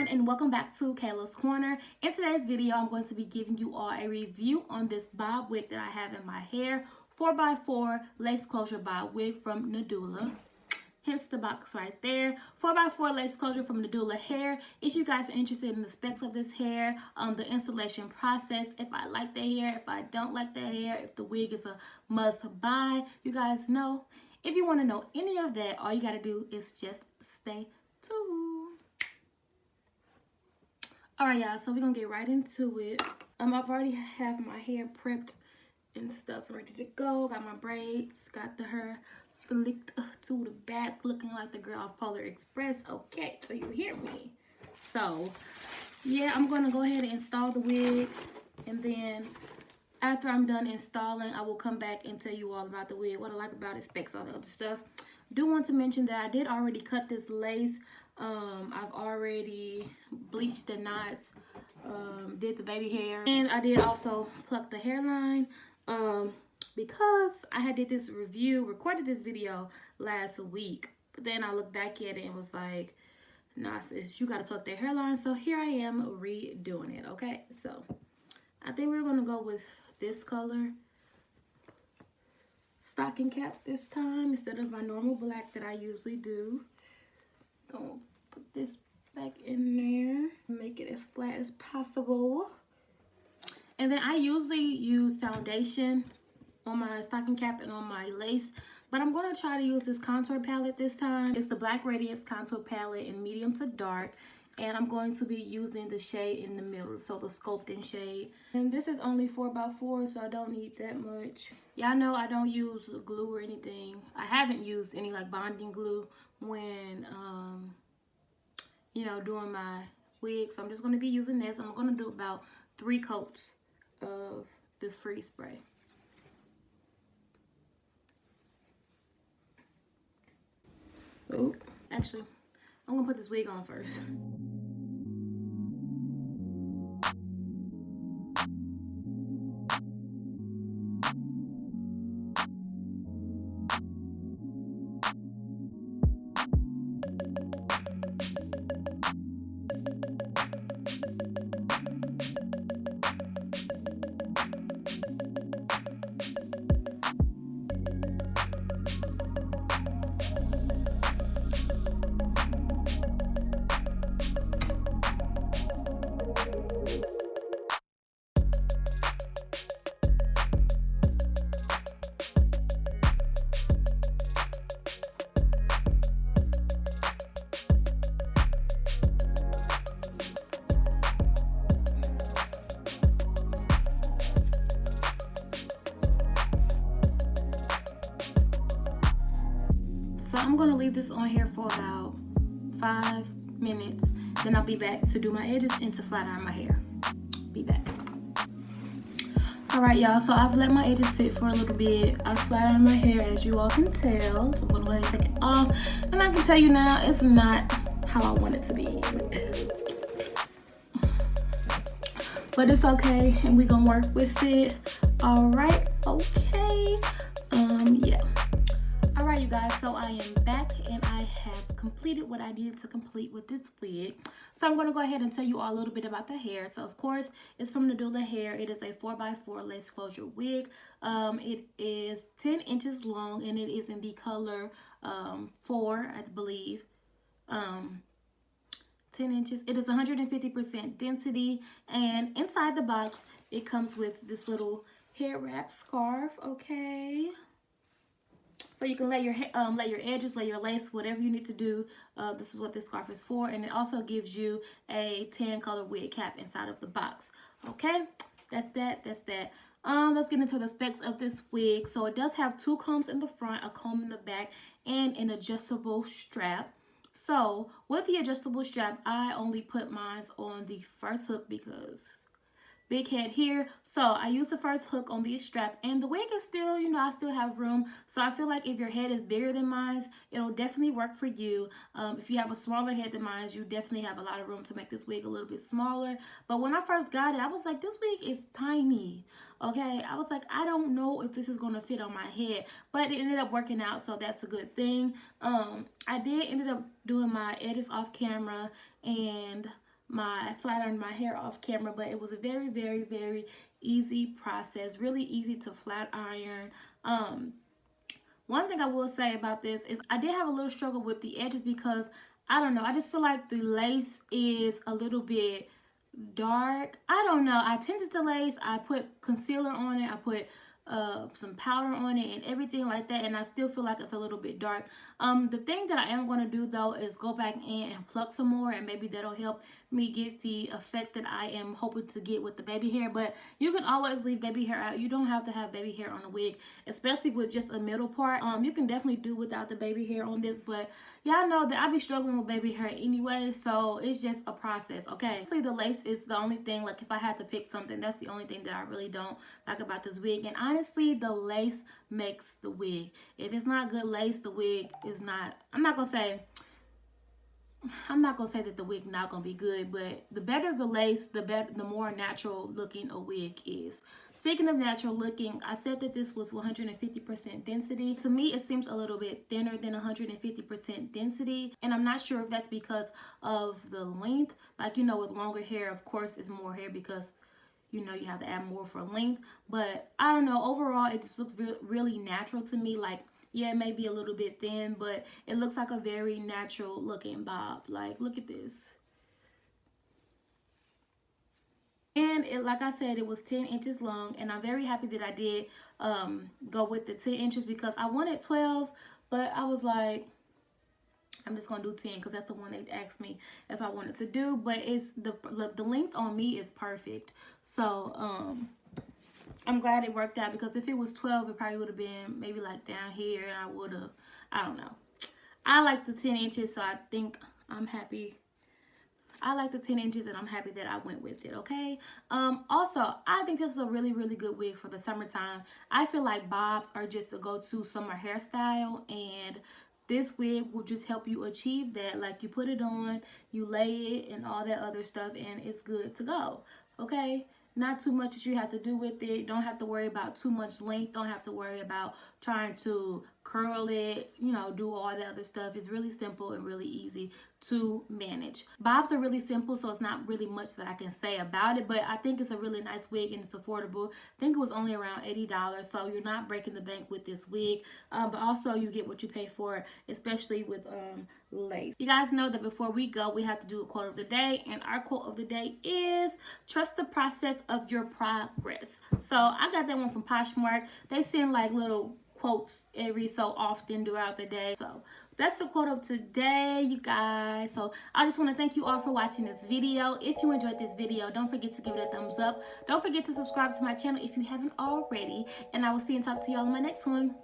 everyone, and welcome back to Kayla's Corner. In today's video, I'm going to be giving you all a review on this bob wig that I have in my hair. 4x4 lace closure bob wig from Nadula. Hence the box right there. 4x4 lace closure from Nadula hair. If you guys are interested in the specs of this hair, the installation process, if I like the hair, if I don't like the hair, if the wig is a must buy, you guys know. If you want to know any of that, all you got to do is just stay tuned. Alright, y'all, so we're gonna get right into it. I've already have my hair prepped and stuff ready to go. Got my braids, got the hair flicked to the back, looking like the girl off Polar Express. Okay, so you hear me. So yeah, I'm gonna go ahead and install the wig, and then after I'm done installing, I will come back and tell you all about the wig, what I like about it, specs, all the other stuff. Do want to mention that I did already cut this lace. I've already bleached the knots, did the baby hair, and I did also pluck the hairline because I had did this review, recorded this video last week, but then I looked back at it and was like, nah sis, you gotta pluck that hairline. So here I am redoing it. Okay, so I think we're gonna go with this color stocking cap this time instead of my normal black that I usually do. Gonna put this back in there, make it as flat as possible. And then I usually use foundation on my stocking cap and on my lace, but I'm gonna try to use this contour palette this time. It's the Black Radiance contour palette in medium to dark, and I'm going to be using the shade in the middle, so the sculpting shade. And this is only 4x4, so I don't need that much. Y'all know I don't use glue or anything. I haven't used any like bonding glue when you know, doing my wig, so I'm just going to be using this. I'm going to do about 3 coats of the free spray. Oh, actually, I'm going to put this wig on first. So I'm going to leave this on here for about 5 minutes. Then I'll be back to do my edges and to flat iron my hair. Be back. Alright, y'all. So I've let my edges sit for a little bit. I flat ironed my hair, as you all can tell. So I'm going to go ahead and take it off. And I can tell you now, it's not how I want it to be. But it's okay. And we're going to work with it. Alright. Okay. Yeah. Alright, you guys, so I am back and I have completed what I needed to complete with this wig. So I'm going to go ahead and tell you all a little bit about the hair. So of course, it's from Nadula hair. It is a 4x4 lace closure wig. It is 10 inches long and it is in the color 4, I believe. 10 inches. It is 150% density, and inside the box, it comes with this little hair wrap scarf, okay? So you can lay your edges, lay your lace, whatever you need to do. This is what this scarf is for. And it also gives you a tan color wig cap inside of the box. Okay, that's that. Let's get into the specs of this wig. So it does have 2 combs in the front, a comb in the back, and an adjustable strap. So with the adjustable strap, I only put mine on the first hook because big head here. So I use the first hook on the strap, and the wig is still, you know, I still have room. So I feel like if your head is bigger than mine, it'll definitely work for you. If you have a smaller head than mine, you definitely have a lot of room to make this wig a little bit smaller. But when I first got it, I was like, this wig is tiny. Okay, I was like, I don't know if this is going to fit on my head, but it ended up working out, so that's a good thing. I ended up doing my edges off camera, and flat iron my hair off camera, but it was a very, very, very easy process. Really easy to flat iron. One thing I will say about this is I did have a little struggle with the edges because I don't know. I just feel like the lace is a little bit dark. I don't know. I tinted the lace. I put concealer on it. I put some powder on it and everything like that, and I still feel like it's a little bit dark. The thing that I am going to do though is go back in and pluck some more, and maybe that'll help me get the effect that I am hoping to get with the baby hair. But you can always leave baby hair out. You don't have to have baby hair on a wig, especially with just a middle part. You can definitely do without the baby hair on this, but y'all know that I be struggling with baby hair anyway, so it's just a process, okay? See, the lace is the only thing, like if I had to pick something, that's the only thing that I really don't like about this wig. And honestly, the lace makes the wig. If it's not good lace, the wig is not, I'm not gonna say that the wig not gonna be good, but the better the lace, the more natural looking a wig is. Speaking of natural looking, I said that this was 150% density. To me, it seems a little bit thinner than 150% density, and I'm not sure if that's because of the length. Like, you know, with longer hair, of course, it's more hair because, you know, you have to add more for length. But I don't know, overall, it just looks really natural to me. Like, yeah, it may be a little bit thin, but it looks like a very natural looking bob. Like, look at this. And it, like I said, it was 10 inches long, and I'm very happy that I did go with the 10 inches because I wanted 12, but I was like, I'm just gonna do 10 because that's the one they asked me if I wanted to do. But it's the length on me is perfect, so I'm glad it worked out, because if it was 12, it probably would have been maybe like down here, and I don't know. I like the 10 inches, so I think I'm happy. I like the 10 inches, and I'm happy that I went with it, okay? Also, I think this is a really, really good wig for the summertime. I feel like bobs are just a go-to summer hairstyle, and this wig will just help you achieve that. Like, you put it on, you lay it, and all that other stuff, and it's good to go, okay? Not too much that you have to do with it. Don't have to worry about too much length. Don't have to worry about trying to curl it, you know, do all that other stuff. It's really simple and really easy to manage. Bobs are really simple, so it's not really much that I can say about it, but I think it's a really nice wig and it's affordable. I think it was only around $80, so you're not breaking the bank with this wig, but also you get what you pay for, especially with lace. You guys know that before we go, we have to do a quote of the day, and our quote of the day is, trust the process of your progress. So I got that one from Poshmark. They send like little quotes every so often throughout the day. So that's the quote of today, you guys. So I just want to thank you all for watching this video. If you enjoyed this video, don't forget to give it a thumbs up. Don't forget to subscribe to my channel if you haven't already. And I will see and talk to y'all in my next one.